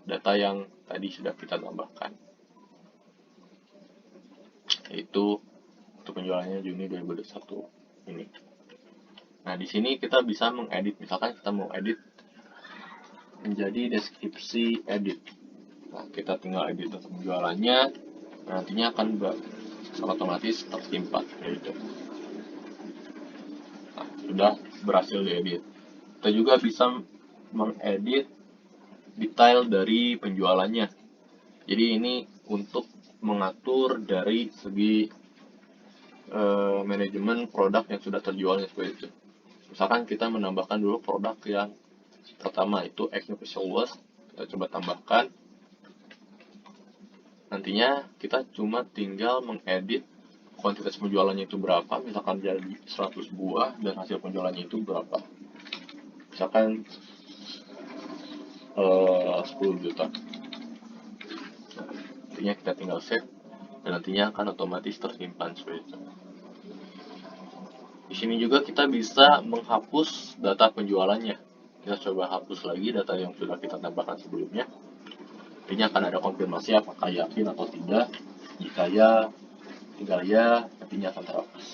A: data yang tadi sudah kita tambahkan. Yaitu untuk penjualannya Juni 2021 ini. Nah, di sini kita bisa mengedit. Misalkan kita mau edit menjadi deskripsi edit. Nah, kita tinggal edit data penjualannya, nantinya akan otomatis tersimpan. Gitu. Nah, sudah berhasil diedit. Kita juga bisa mengedit detail dari penjualannya. Jadi ini untuk mengatur dari segi manajemen produk yang sudah terjualnya seperti itu. Misalkan kita menambahkan dulu produk yang pertama itu acne facial wash, kita coba tambahkan. Nantinya kita cuma tinggal mengedit kuantitas penjualannya itu berapa, misalkan jadi 100 buah dan hasil penjualannya itu berapa. Misalkan 10 juta. Nantinya kita tinggal save dan nantinya akan otomatis tersimpan seperti itu. Di sini juga kita bisa menghapus data penjualannya. Kita coba hapus lagi data yang sudah kita tambahkan sebelumnya. Nantinya akan ada konfirmasi apakah yakin atau tidak. Jika ya, tinggal ya, nantinya akan terhapus.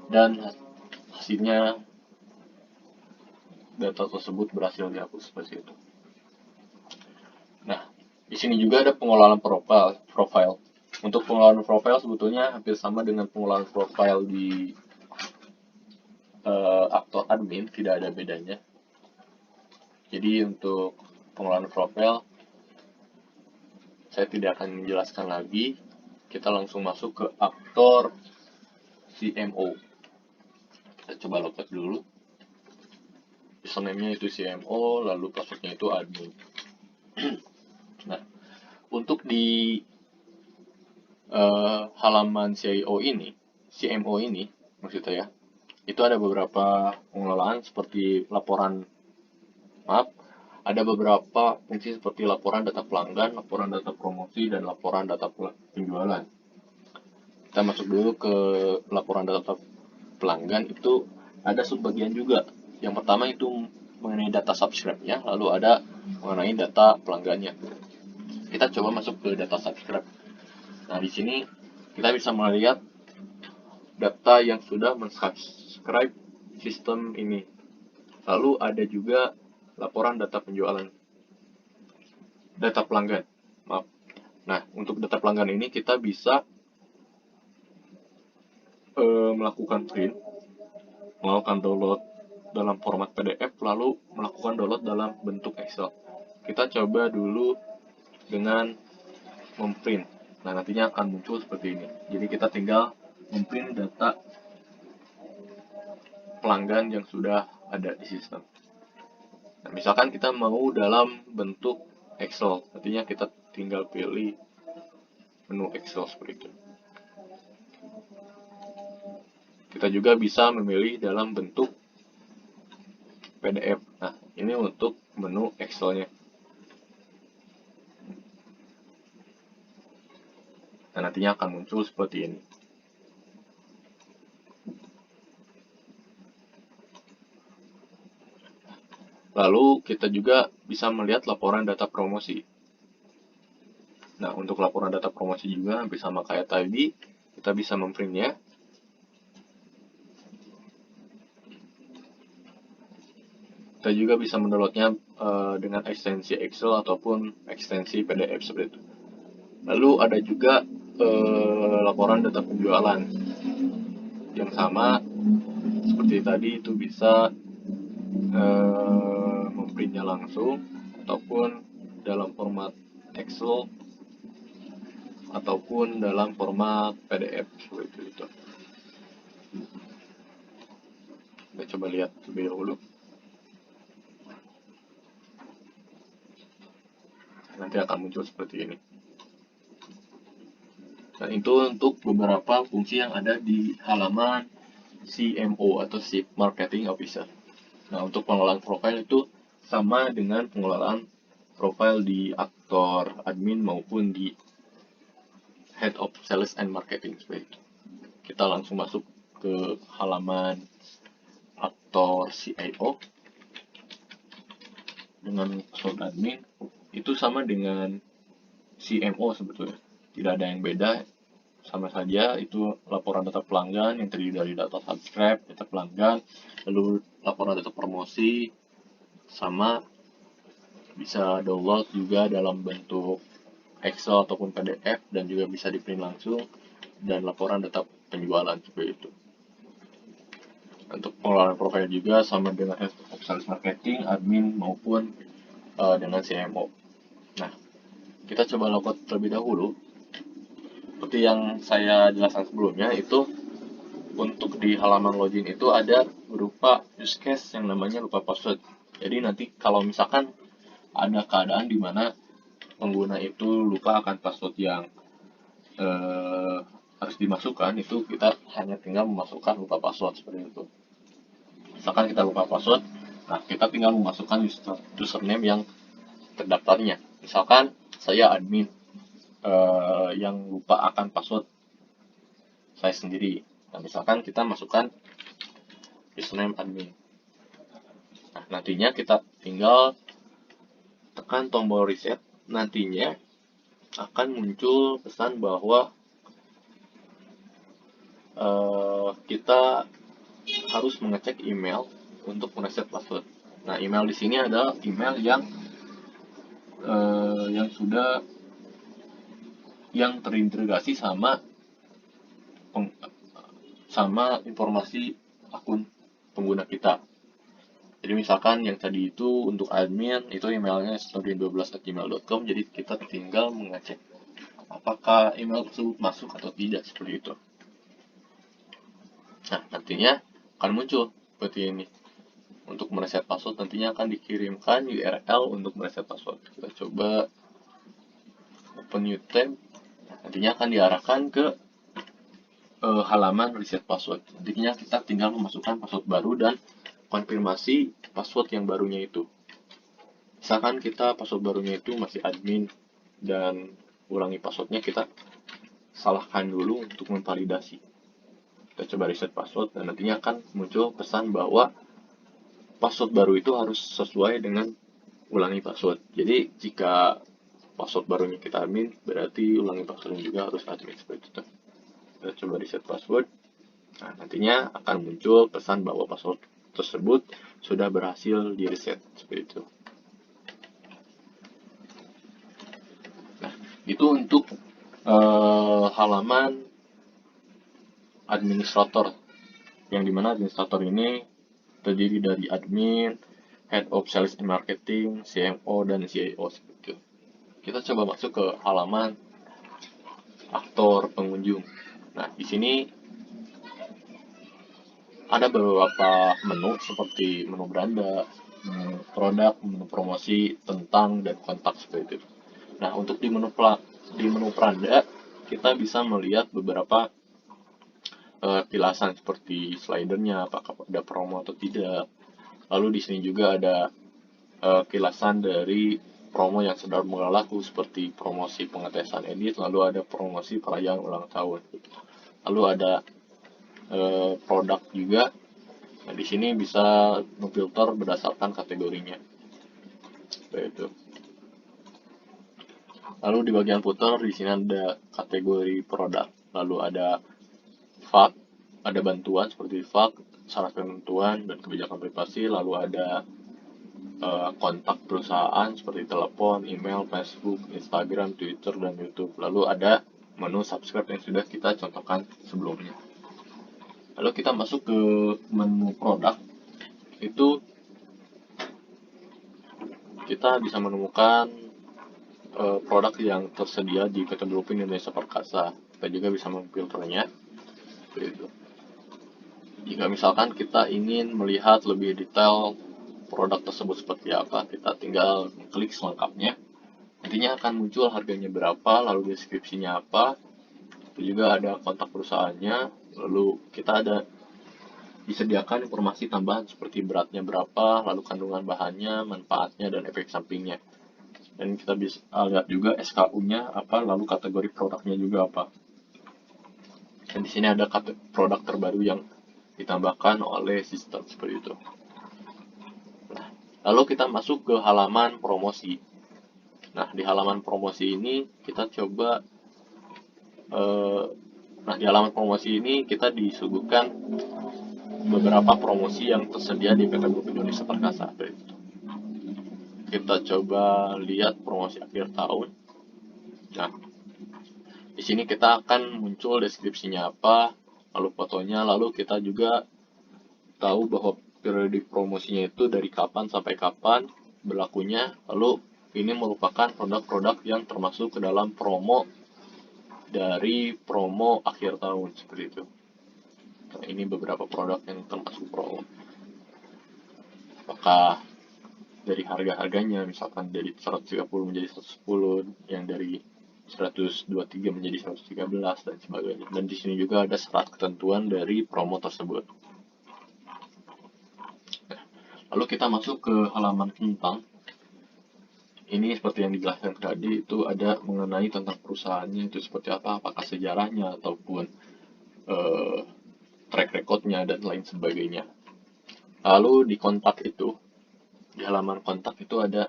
A: Dan hasilnya data tersebut berhasil dihapus seperti itu. Nah, di sini juga ada pengelolaan profile. Untuk pengelolaan profile sebetulnya hampir sama dengan pengelolaan profile di aktor admin, tidak ada bedanya. Jadi untuk pengelolaan profile saya tidak akan menjelaskan lagi. Kita langsung masuk ke aktor CMO. Kita coba login dulu. Username-nya itu CMO, lalu password-nya itu admin. Nah, untuk di halaman CMO ini maksud saya, itu ada beberapa pengelolaan seperti ada beberapa fungsi seperti laporan data pelanggan, laporan data promosi, dan laporan data penjualan. Kita masuk dulu ke laporan data pelanggan, itu ada subbagian juga. Yang pertama itu mengenai data subscribe-nya, lalu ada mengenai data pelanggannya. Kita coba masuk ke data subscribe. Nah, di sini kita bisa melihat data yang sudah mensubscribe sistem ini. Lalu ada juga laporan data penjualan, data pelanggan. Maaf. Nah, untuk data pelanggan ini kita bisa melakukan print, melakukan download dalam format PDF, lalu melakukan download dalam bentuk Excel. Kita coba dulu dengan memprint. Nah, nantinya akan muncul seperti ini. Jadi kita tinggal memprint data pelanggan yang sudah ada di sistem. Nah, misalkan kita mau dalam bentuk Excel, artinya kita tinggal pilih menu Excel seperti itu. Kita juga bisa memilih dalam bentuk PDF. Nah, ini untuk menu Excel-nya. Nah, nantinya akan muncul seperti ini. Lalu kita juga bisa melihat laporan data promosi. Nah, untuk laporan data promosi juga hampir sama kayak tadi, kita bisa memprintnya. Kita juga bisa mendownloadnya dengan ekstensi Excel ataupun ekstensi PDF seperti itu. Lalu ada juga laporan data penjualan yang sama seperti tadi, itu bisa memprintnya langsung ataupun dalam format Excel ataupun dalam format PDF seperti itu. Kita coba lihat lebih dahulu. Nanti akan muncul seperti ini. Nah, itu untuk beberapa fungsi yang ada di halaman CMO atau Chief Marketing Officer. Nah, untuk pengelolaan profil itu sama dengan pengelolaan profil di aktor admin maupun di Head of Sales and Marketing seperti itu. Kita langsung masuk ke halaman aktor CIO dengan password admin. Itu sama dengan CMO sebetulnya, tidak ada yang beda, sama saja. Itu laporan data pelanggan yang terdiri dari data subscribe, data pelanggan, lalu laporan data promosi, sama bisa download juga dalam bentuk Excel ataupun PDF, dan juga bisa di print langsung, dan laporan data penjualan seperti itu. Untuk pengelolaan profil juga sama dengan Head of Sales Marketing, admin maupun dengan CMO. Nah, kita coba login terlebih dahulu. Seperti yang saya jelaskan sebelumnya, itu untuk di halaman login itu ada berupa use case yang namanya lupa password. Jadi nanti kalau misalkan ada keadaan di mana pengguna itu lupa akan password yang harus dimasukkan, itu kita hanya tinggal memasukkan lupa password seperti itu. Misalkan kita lupa password, nah kita tinggal memasukkan username yang terdaftarnya. Misalkan saya admin yang lupa akan password saya sendiri. Nah, misalkan kita masukkan username admin. Nah, nantinya kita tinggal tekan tombol reset. Nantinya akan muncul pesan bahwa kita harus mengecek email untuk mereset password. Nah, email di sini adalah email yang terintegrasi sama informasi akun pengguna kita. Jadi misalkan yang tadi itu untuk admin itu emailnya snowden12@gmail.com, jadi kita tinggal mengecek apakah email tersebut masuk atau tidak seperti itu. Nah, nantinya akan muncul seperti ini. Untuk mereset password nantinya akan dikirimkan URL untuk mereset password. Kita coba open new tab. Nantinya akan diarahkan ke halaman reset password. Nantinya kita tinggal memasukkan password baru dan konfirmasi password yang barunya itu. Misalkan kita password barunya itu masih admin dan ulangi passwordnya, kita salahkan dulu untuk memvalidasi. Kita coba reset password dan nantinya akan muncul pesan bahwa password baru itu harus sesuai dengan ulangi password. Jadi jika password barunya kita admin, berarti ulangi passwordnya juga harus admin seperti itu. Kita coba reset password. Nah, nantinya akan muncul pesan bahwa password tersebut sudah berhasil di reset seperti itu. Nah, itu untuk halaman administrator, yang dimana administrator ini terdiri dari admin, head of sales and marketing, CMO, dan CIO seperti itu. Kita coba masuk ke halaman aktor pengunjung. Nah, di sini ada beberapa menu seperti menu beranda, menu produk, menu promosi, tentang, dan kontak seperti itu. Nah, untuk di menu beranda kita bisa melihat beberapa kilasan seperti slidernya, apakah ada promo atau tidak. Lalu di sini juga ada kilasan dari promo yang sedang berlaku seperti promosi pengetesan edit, lalu ada promosi perayaan ulang tahun. Lalu ada produk juga. Nah, di sini bisa memfilter berdasarkan kategorinya. Seperti itu. Lalu di bagian footer di sini ada kategori produk. Lalu ada FAQ, ada bantuan seperti FAQ, syarat ketentuan dan kebijakan privasi. Lalu ada kontak perusahaan seperti telepon, email, Facebook, Instagram, Twitter, dan YouTube. Lalu ada menu subscribe yang sudah kita contohkan sebelumnya. Lalu kita masuk ke menu produk. Itu kita bisa menemukan produk yang tersedia di PT Blueprint Indonesia Perkasa. Kita juga bisa memfilternya. Begitu. Jika misalkan kita ingin melihat lebih detail produk tersebut seperti apa, kita tinggal klik selengkapnya. Nantinya akan muncul harganya berapa, lalu deskripsinya apa, itu juga ada kontak perusahaannya, lalu kita ada disediakan informasi tambahan seperti beratnya berapa, lalu kandungan bahannya, manfaatnya, dan efek sampingnya. Dan kita bisa lihat juga SKU-nya apa, lalu kategori produknya juga apa. Dan di sini ada produk terbaru yang ditambahkan oleh sistem seperti itu. Nah, lalu kita masuk ke halaman promosi. Nah, di halaman promosi ini kita coba di halaman promosi ini kita disuguhkan beberapa promosi yang tersedia di PT Blueprint Indonesia Perkasa. Kita coba lihat promosi akhir tahun. Nah, di sini kita akan muncul deskripsinya apa, lalu fotonya, lalu kita juga tahu bahwa periode promosinya itu dari kapan sampai kapan berlakunya, lalu ini merupakan produk-produk yang termasuk ke dalam promo dari promo akhir tahun seperti itu. Nah, ini beberapa produk yang termasuk promo. Apakah dari harga-harganya, misalkan dari 130 menjadi 110, yang dari 123 menjadi 113 dan sebagainya. Dan di sini juga ada syarat ketentuan dari promo tersebut. Lalu kita masuk ke halaman tentang. Ini seperti yang dijelaskan tadi, itu ada mengenai tentang perusahaannya itu seperti apa, apakah sejarahnya ataupun track recordnya dan lain sebagainya. Lalu di kontak itu, di halaman kontak itu ada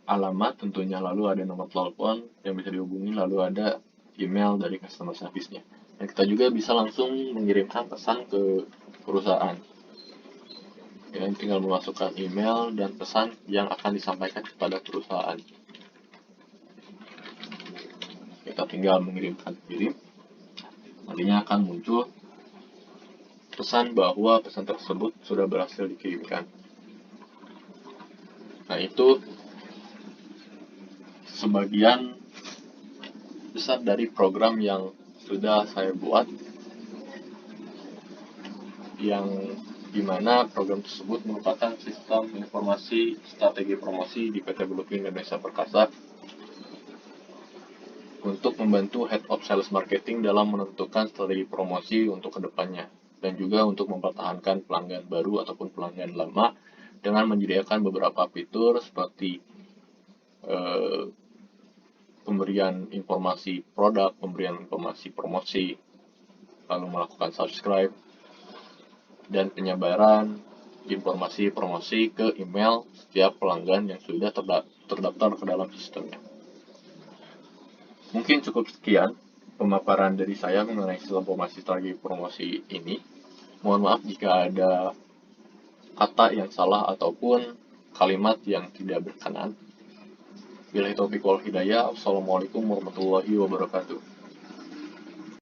A: alamat tentunya, lalu ada nomor telepon yang bisa dihubungi, lalu ada email dari customer service-nya. Dan kita juga bisa langsung mengirimkan pesan ke perusahaan. Ya, tinggal memasukkan email dan pesan yang akan disampaikan kepada perusahaan. Kita tinggal mengirimkan kirim. Nantinya akan muncul pesan bahwa pesan tersebut sudah berhasil dikirimkan. Nah, itu sebagian besar dari program yang sudah saya buat, yang dimana program tersebut merupakan sistem informasi strategi promosi di PT Blueprint Indonesia Perkasa untuk membantu Head of Sales Marketing dalam menentukan strategi promosi untuk kedepannya, dan juga untuk mempertahankan pelanggan baru ataupun pelanggan lama dengan menyediakan beberapa fitur seperti pemberian informasi produk, pemberian informasi promosi, lalu melakukan subscribe, dan penyebaran informasi promosi ke email setiap pelanggan yang sudah terdaftar ke dalam sistemnya. Mungkin cukup sekian pemaparan dari saya mengenai sistem strategi promosi ini. Mohon maaf jika ada kata yang salah ataupun kalimat yang tidak berkenan. Billahi taufiq wal hidayah. Wassalamualaikum warahmatullahi wabarakatuh.